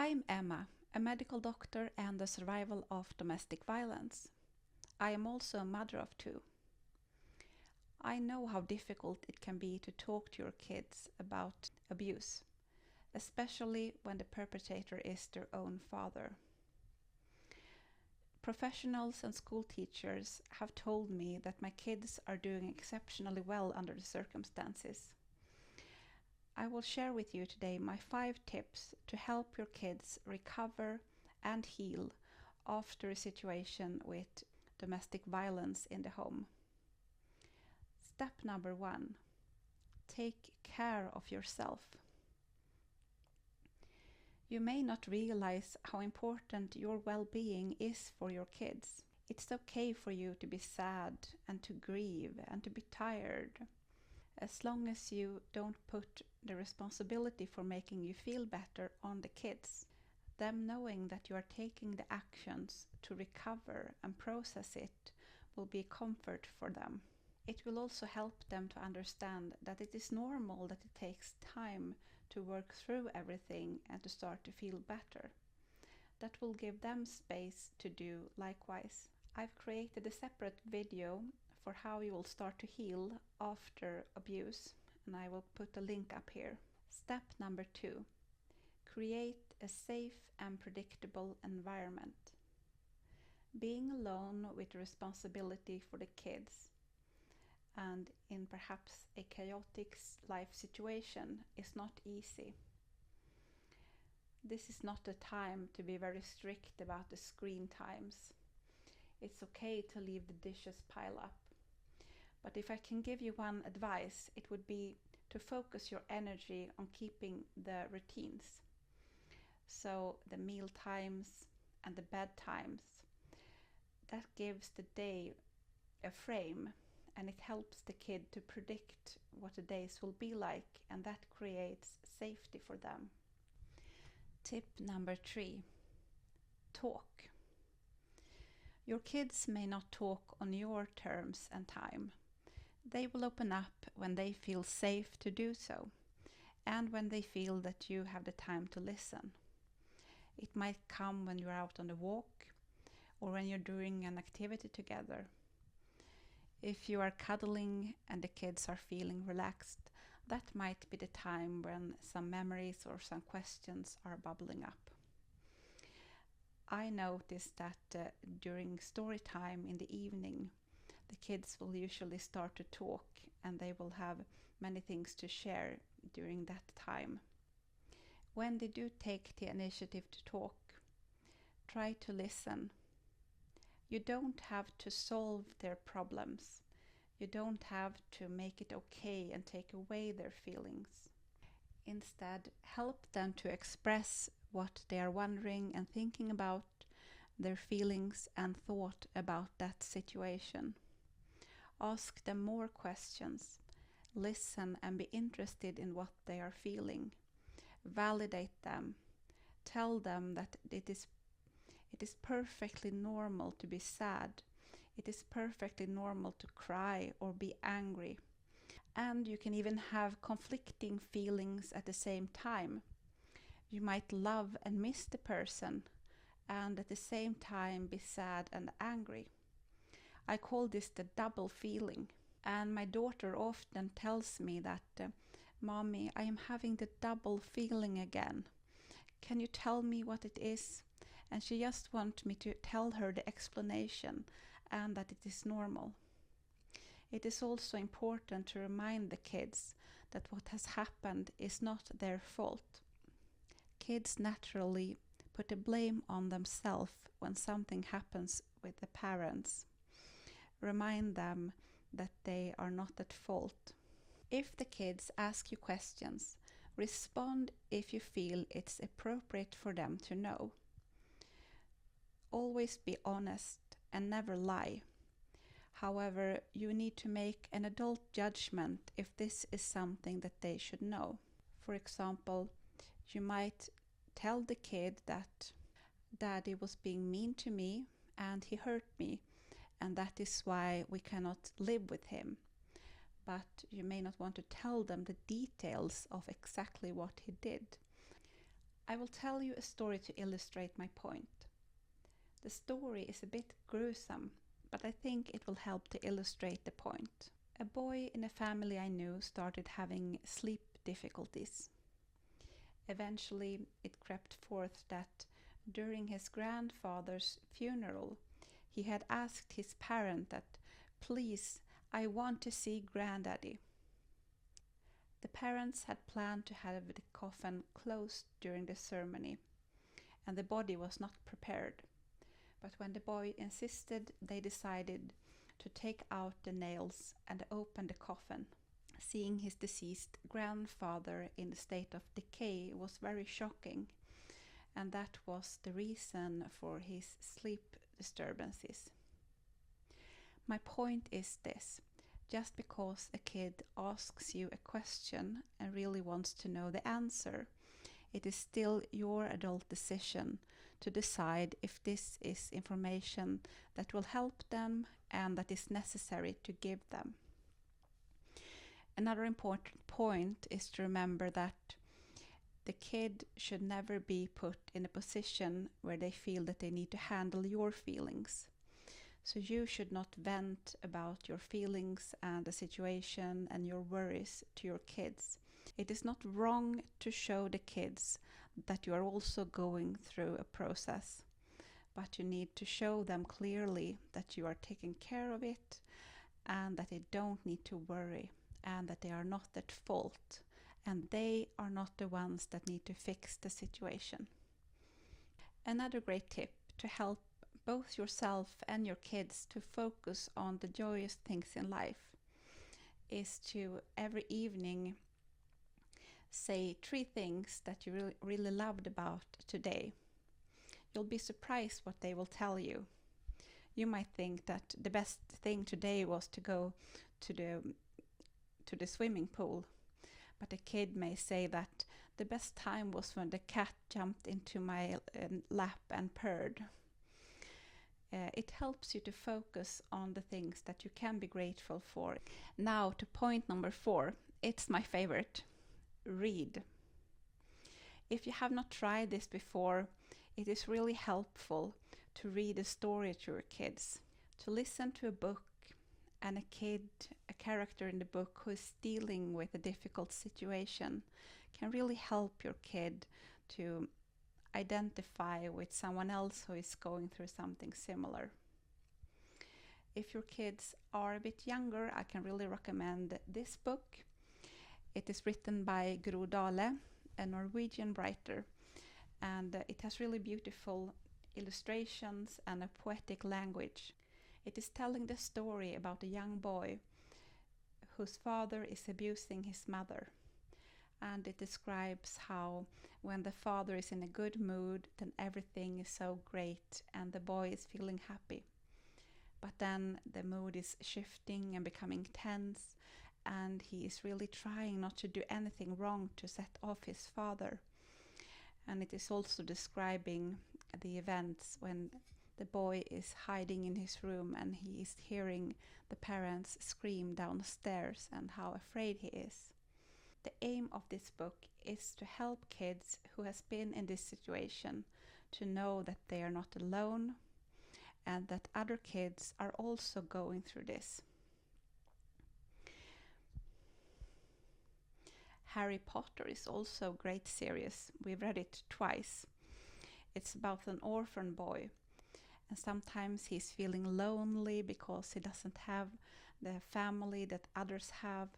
I'm Emma, a medical doctor and the survival of domestic violence. I am also a mother of two. I know how difficult it can be to talk to your kids about abuse, especially when the perpetrator is their own father. Professionals and school teachers have told me that my kids are doing exceptionally well under the circumstances. I will share with you today my 5 tips to help your kids recover and heal after a situation with domestic violence in the home. Step number 1. Take care of yourself. You may not realize how important your well-being is for your kids. It's okay for you to be sad and to grieve and to be tired, as long as you don't put the responsibility for making you feel better on the kids. Them knowing that you are taking the actions to recover and process it will be a comfort for them. It will also help them to understand that it is normal that it takes time to work through everything and to start to feel better. That will give them space to do likewise. I've created a separate video for how you will start to heal after abuse, and I will put a link up here. Step number 2. Create a safe and predictable environment. Being alone with responsibility for the kids and in perhaps a chaotic life situation is not easy. This is not the time to be very strict about the screen times. It's okay to leave the dishes pile up. But if I can give you one advice, it would be to focus your energy on keeping the routines. So the meal times and the bed times. That gives the day a frame, and it helps the kid to predict what the days will be like, and that creates safety for them. Tip number 3. Talk. Your kids may not talk on your terms and time. They will open up when they feel safe to do so, and when they feel that you have the time to listen. It might come when you're out on a walk, or when you're doing an activity together. If you are cuddling and the kids are feeling relaxed, that might be the time when some memories or some questions are bubbling up. I noticed that during story time in the evening, the kids will usually start to talk, and they will have many things to share during that time. When they do take the initiative to talk, try to listen. You don't have to solve their problems. You don't have to make it okay and take away their feelings. Instead, help them to express what they are wondering and thinking about, their feelings and thought about that situation. Ask them more questions. Listen and be interested in what they are feeling. Validate them. Tell them that it is perfectly normal to be sad. It is perfectly normal to cry or be angry. And you can even have conflicting feelings at the same time. You might love and miss the person, and at the same time be sad and angry. I call this the double feeling. And my daughter often tells me that, Mommy, I am having the double feeling again. Can you tell me what it is? And she just wants me to tell her the explanation and that it is normal. It is also important to remind the kids that what has happened is not their fault. Kids naturally put the blame on themselves when something happens with the parents. Remind them that they are not at fault. If the kids ask you questions, respond if you feel it's appropriate for them to know. Always be honest and never lie. However, you need to make an adult judgment if this is something that they should know. For example, you might tell the kid that Daddy was being mean to me and he hurt me, and that is why we cannot live with him. But you may not want to tell them the details of exactly what he did. I will tell you a story to illustrate my point. The story is a bit gruesome, but I think it will help to illustrate the point. A boy in a family I knew started having sleep difficulties. Eventually, it crept forth that during his grandfather's funeral, he had asked his parent that, "Please, I want to see Granddaddy." The parents had planned to have the coffin closed during the ceremony, and the body was not prepared. But when the boy insisted, they decided to take out the nails and open the coffin. Seeing his deceased grandfather in a state of decay was very shocking, and that was the reason for his sleep disturbances. My point is this: just because a kid asks you a question and really wants to know the answer, it is still your adult decision to decide if this is information that will help them and that is necessary to give them. Another important point is to remember that the kid should never be put in a position where they feel that they need to handle your feelings. So you should not vent about your feelings and the situation and your worries to your kids. It is not wrong to show the kids that you are also going through a process, but you need to show them clearly that you are taking care of it and that they don't need to worry and that they are not at fault and they are not the ones that need to fix the situation. Another great tip to help both yourself and your kids to focus on the joyous things in life is to every evening say 3 things that you really loved about today. You'll be surprised what they will tell you. You might think that the best thing today was to go to the swimming pool, but a kid may say that the best time was when the cat jumped into my lap and purred. It helps you to focus on the things that you can be grateful for. Now to point number 4. It's my favorite. Read. If you have not tried this before, it is really helpful to read a story to your kids. To listen to a book and a character in the book who is dealing with a difficult situation can really help your kid to identify with someone else who is going through something similar. If your kids are a bit younger, I can really recommend this book. It is written by Gro Dale, a Norwegian writer, and it has really beautiful illustrations and a poetic language. It is telling the story about a young boy whose father is abusing his mother. And it describes how when the father is in a good mood, then everything is so great and the boy is feeling happy. But then the mood is shifting and becoming tense, and he is really trying not to do anything wrong to set off his father. And it is also describing the events when the boy is hiding in his room and he is hearing the parents scream downstairs and how afraid he is. The aim of this book is to help kids who has been in this situation to know that they are not alone and that other kids are also going through this. Harry Potter is also a great series. We've read it twice. It's about an orphan boy, and sometimes he's feeling lonely because he doesn't have the family that others have,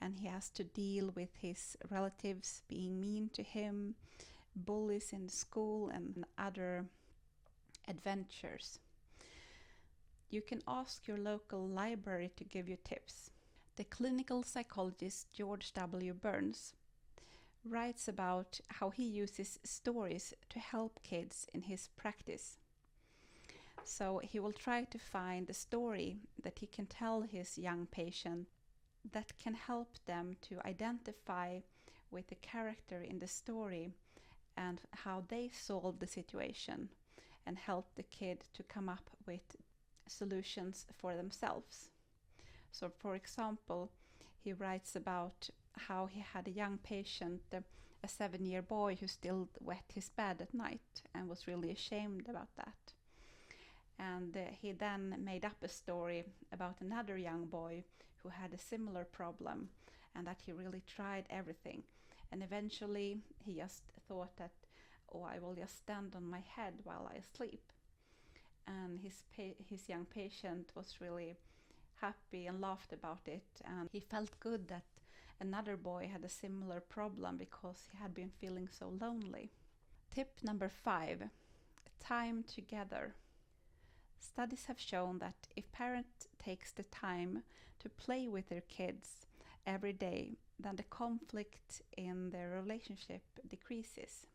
and he has to deal with his relatives being mean to him, bullies in school, and other adventures. You can ask your local library to give you tips. The clinical psychologist George W. Burns writes about how he uses stories to help kids in his practice. So he will try to find a story that he can tell his young patient that can help them to identify with the character in the story and how they solve the situation and help the kid to come up with solutions for themselves. So for example, he writes about how he had a young patient a 7-year boy who still wet his bed at night and was really ashamed about that. And he then made up a story about another young boy who had a similar problem, and that he really tried everything. And eventually he just thought that, oh, I will just stand on my head while I sleep. And his young patient was really happy and laughed about it, and he felt good that another boy had a similar problem because he had been feeling so lonely. Tip number 5, time together. Studies have shown that if parent takes the time to play with their kids every day, then the conflict in their relationship decreases.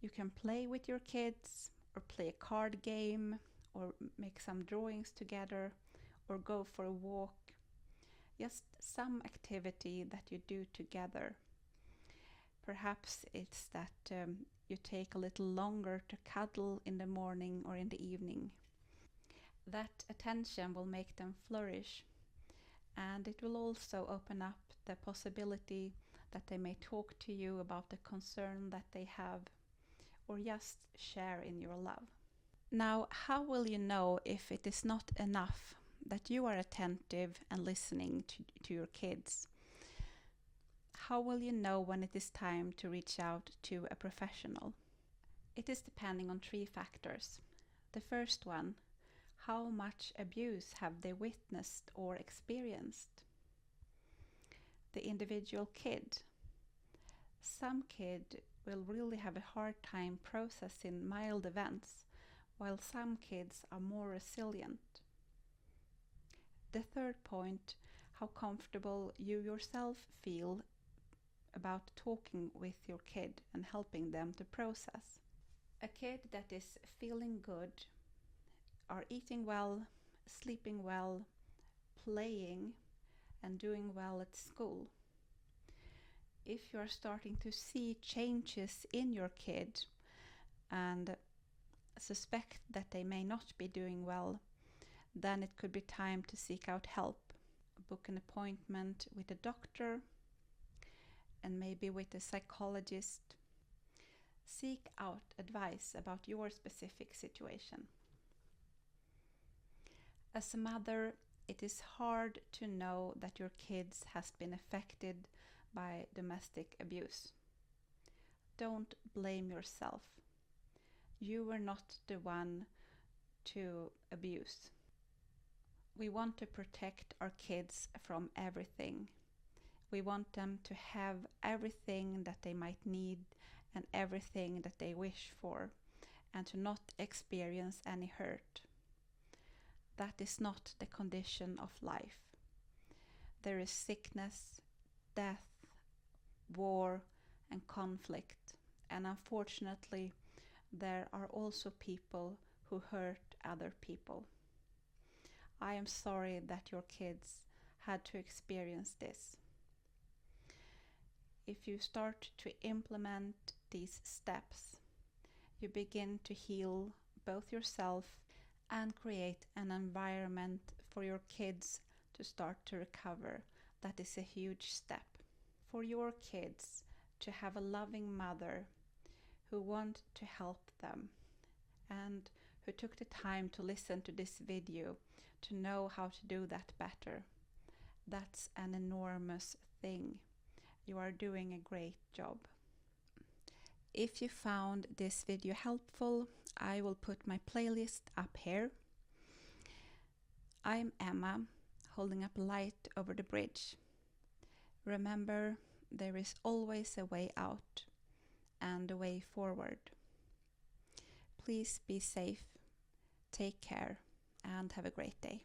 You can play with your kids, or play a card game, or make some drawings together, or go for a walk. Just some activity that you do together. Perhaps it's that you take a little longer to cuddle in the morning or in the evening. That attention will make them flourish, and it will also open up the possibility that they may talk to you about the concern that they have, or just share in your love. Now, how will you know if it is not enough that you are attentive and listening to your kids? How will you know when it is time to reach out to a professional? It is depending on 3 factors. The first one, how much abuse have they witnessed or experienced? The individual kid. Some kid will really have a hard time processing mild events, while some kids are more resilient. The third point, how comfortable you yourself feel about talking with your kid and helping them to process. A kid that is feeling good, are eating well, sleeping well, playing, and doing well at school. If you are starting to see changes in your kid and suspect that they may not be doing well, then it could be time to seek out help. Book an appointment with a doctor and maybe with a psychologist. Seek out advice about your specific situation. As a mother, it is hard to know that your kids has been affected by domestic abuse. Don't blame yourself. You were not the one to abuse. We want to protect our kids from everything. We want them to have everything that they might need and everything that they wish for, and to not experience any hurt. That is not the condition of life. There is sickness, death, war, and conflict, and unfortunately, there are also people who hurt other people. I am sorry that your kids had to experience this. If you start to implement these steps, you begin to heal both yourself and create an environment for your kids to start to recover. That is a huge step. For your kids to have a loving mother who wants to help them and who took the time to listen to this video to know how to do that better. That's an enormous thing. You are doing a great job. If you found this video helpful, I will put my playlist up here. I'm Emma, holding up a light over the bridge. Remember, there is always a way out and a way forward. Please be safe, take care, and have a great day.